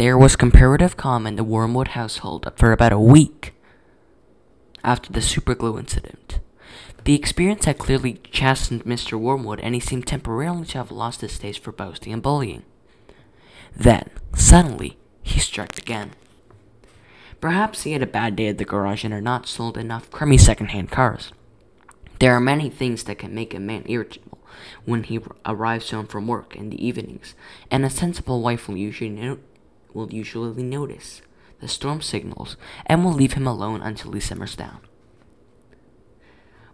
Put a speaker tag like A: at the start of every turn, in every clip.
A: There was comparative calm in the Wormwood household for about a week after the superglue incident. The experience had clearly chastened Mr. Wormwood, and he seemed temporarily to have lost his taste for boasting and bullying. Then, suddenly, he struck again. Perhaps he had a bad day at the garage and had not sold enough crummy second-hand cars. There are many things that can make a man irritable when he arrives home from work in the evenings, and a sensible wife will usually notice the storm signals and will leave him alone until he simmers down.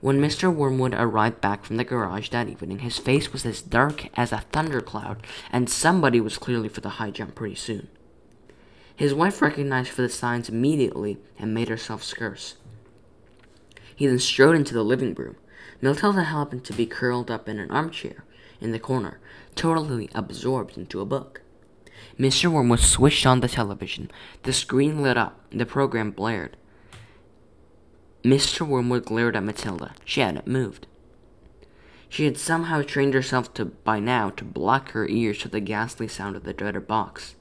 A: When Mr. Wormwood arrived back from the garage that evening, his face was as dark as a thundercloud, and somebody was clearly for the high jump pretty soon. His wife recognized for the signs immediately and made herself scarce. He then strode into the living room. Matilda happened to be curled up in an armchair in the corner, totally absorbed into a book. Mr. Wormwood switched on the television. The screen lit up. The program blared. Mr. Wormwood glared at Matilda. She hadn't moved. She had somehow trained herself by now to block her ears to the ghastly sound of the dreaded box.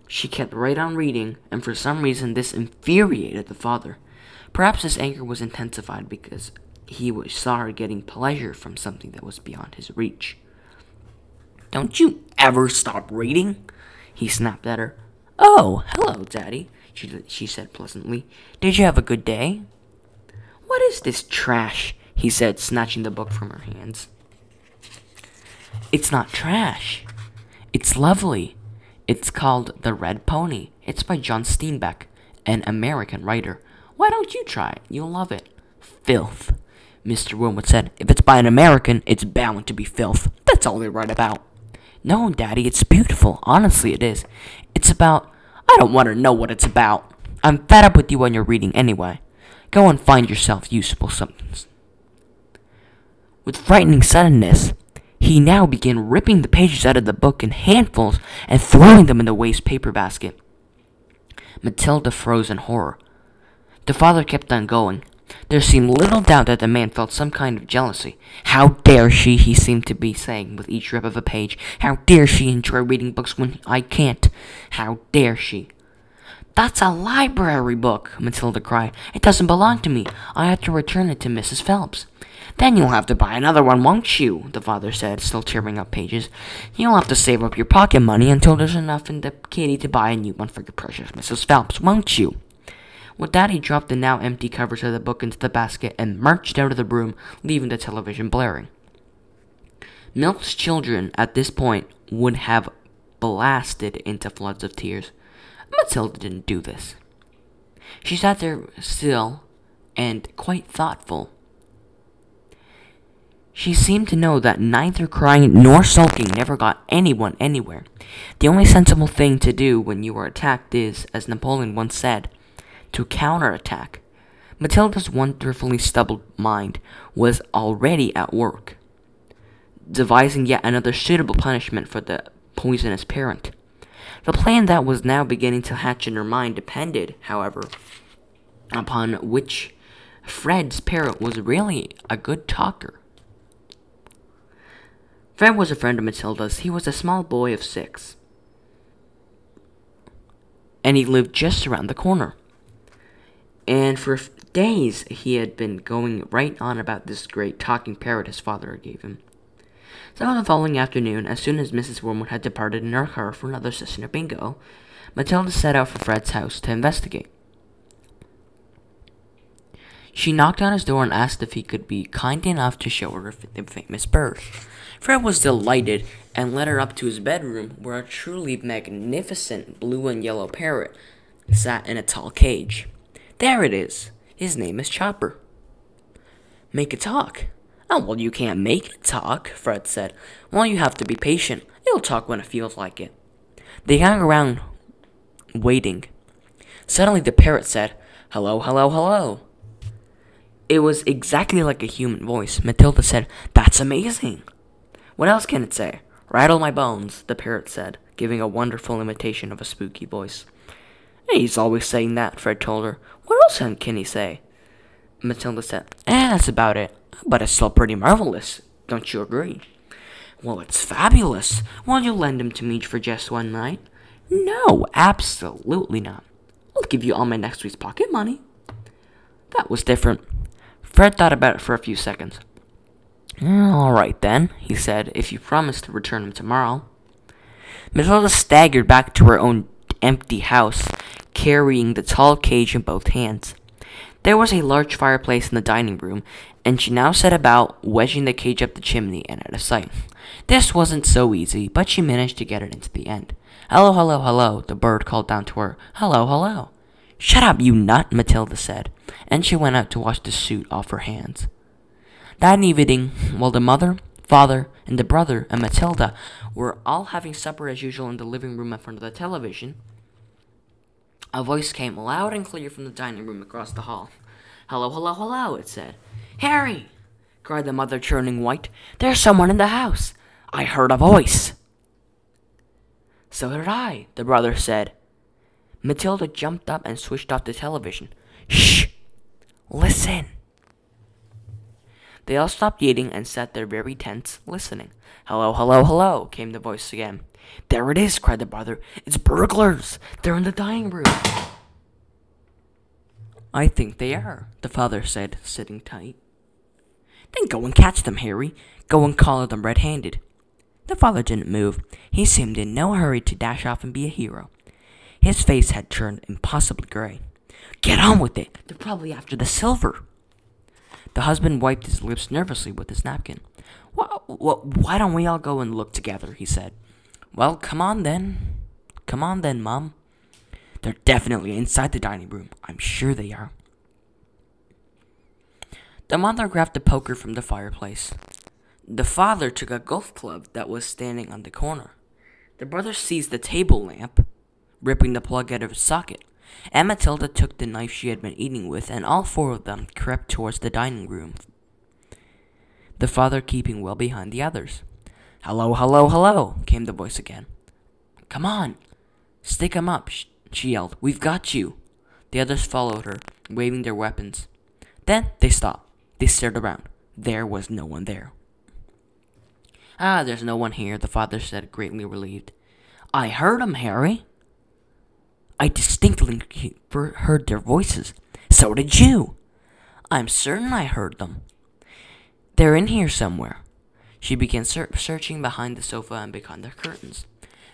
A: She kept right on reading, and for some reason this infuriated the father. Perhaps his anger was intensified because he saw her getting pleasure from something that was beyond his reach. "Don't you ever stop reading?" he snapped at her. "Oh, hello, Daddy," she said pleasantly. "Did you have a good day?" "What is this trash?" he said, snatching the book from her hands. "It's not trash. It's lovely. It's called The Red Pony. It's by John Steinbeck, an American writer. Why don't you try it? You'll love it." "Filth," Mr. Wormwood said. "If it's by an American, it's bound to be filth. That's all they write about." "No, Daddy, it's beautiful. Honestly, it is. It's about... I don't want to know what it's about. I'm fed up with you when you're reading anyway. Go and find yourself useful something." With frightening suddenness, he now began ripping the pages out of the book in handfuls and throwing them in the waste paper basket. Matilda froze in horror. The father kept on going. There seemed little doubt that the man felt some kind of jealousy. "How dare she," he seemed to be saying with each rip of a page. "How dare she enjoy reading books when I can't? How dare she?" "That's a library book," Matilda cried. "It doesn't belong to me. I have to return it to Mrs. Phelps." "Then you'll have to buy another one, won't you?" the father said, still tearing up pages. "You'll have to save up your pocket money until there's enough in the kitty to buy a new one for your precious Mrs. Phelps, won't you?" With that, he dropped the now empty covers of the book into the basket and marched out of the room, leaving the television blaring. Milk's children, at this point, would have blasted into floods of tears. Matilda didn't do this. She sat there still and quite thoughtful. She seemed to know that neither crying nor sulking never got anyone anywhere. The only sensible thing to do when you are attacked is, as Napoleon once said, to counterattack. Matilda's wonderfully stubborn mind was already at work, devising yet another suitable punishment for the poisonous parent. The plan that was now beginning to hatch in her mind depended, however, upon which Fred's parent was really a good talker. Fred was a friend of Matilda's. He was a small boy of 6, and he lived just around the corner. And for days he had been going right on about this great talking parrot his father gave him. So on the following afternoon, as soon as Mrs. Wormwood had departed in her car for another session of bingo, Matilda set out for Fred's house to investigate. She knocked on his door and asked if he could be kind enough to show her the famous bird. Fred was delighted and led her up to his bedroom, where a truly magnificent blue and yellow parrot sat in a tall cage. "There it is. His name is Chopper." "Make it talk." "Oh, well, you can't make it talk," Fred said. "Well, you have to be patient. It'll talk when it feels like it." They hung around, waiting. Suddenly the parrot said, "Hello, hello, hello." It was exactly like a human voice. Matilda said, "That's amazing." "What else can it say?" "Rattle my bones," the parrot said, giving a wonderful imitation of a spooky voice. "He's always saying that," Fred told her. "What else can he say?" Matilda said, "That's about it. But it's still pretty marvelous. Don't you agree?" "Well, it's fabulous. Will you lend him to me for just one night?" No, absolutely not. I'll give you all my next week's pocket money. That was different. Fred thought about it for a few seconds. All right then, he said, if you promise to return them tomorrow. Matilda staggered back to her own empty house, carrying the tall cage in both hands. There was a large fireplace in the dining room, and she now set about wedging the cage up the chimney and out of sight. This wasn't so easy, but she managed to get it into the end. Hello, hello, hello, the bird called down to her. Hello, hello. Shut up, you nut, Matilda said, and she went out to wash the soot off her hands. That evening, while the mother, father, and the brother and Matilda were all having supper as usual in the living room in front of the television, a voice came loud and clear from the dining room across the hall. Hello, hello, hello, it said. Harry, cried the mother, turning white. There's someone in the house. I heard a voice. So did I, the brother said. Matilda jumped up and switched off the television. Shh! Listen! They all stopped eating and sat there very tense, listening. Hello, hello, hello, came the voice again. There it is, cried the brother. It's burglars! They're in the dining room. I think they are, the father said, sitting tight. Then go and catch them, Harry. Go and collar them red-handed. The father didn't move. He seemed in no hurry to dash off and be a hero. His face had turned impossibly gray. Get on with it. They're probably after the silver. The husband wiped his lips nervously with his napkin. Why don't we all go and look together, he said. Well, come on then. Come on then, Mom. They're definitely inside the dining room. I'm sure they are. The mother grabbed a poker from the fireplace. The father took a golf club that was standing on the corner. The brother seized the table lamp, ripping the plug out of its socket, and Matilda took the knife she had been eating with, and all four of them crept towards the dining room, the father keeping well behind the others. Hello, hello, hello, came the voice again. Come on, stick 'em up, she yelled. We've got you. The others followed her, waving their weapons. Then they stopped. They stared around. There was no one there. There's no one here, the father said, greatly relieved. I heard 'em, Harry. I distinctly heard their voices. So did you. I'm certain I heard them. They're in here somewhere. She began searching behind the sofa and behind the curtains.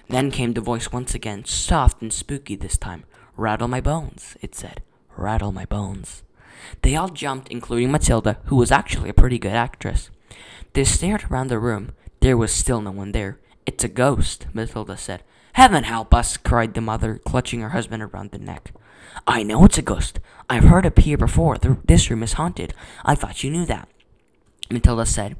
A: Then came the voice once again, soft and spooky this time. Rattle my bones, it said. Rattle my bones. They all jumped, including Matilda, who was actually a pretty good actress. They stared around the room. There was still no one there. It's a ghost, Matilda said. Heaven help us, cried the mother, clutching her husband around the neck. I know it's a ghost. I've heard it here before. This room is haunted. I thought you knew that, Matilda said.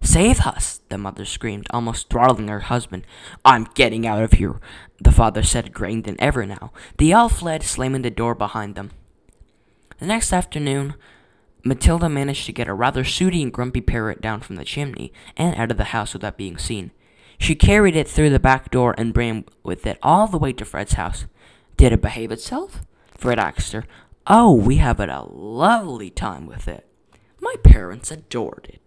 A: Save us, the mother screamed, almost throttling her husband. I'm getting out of here, the father said, grayer than ever now. They all fled, slamming the door behind them. The next afternoon, Matilda managed to get a rather sooty and grumpy parrot down from the chimney and out of the house without being seen. She carried it through the back door and ran with it all the way to Fred's house. Did it behave itself? Fred asked her. Oh, we had a lovely time with it. My parents adored it.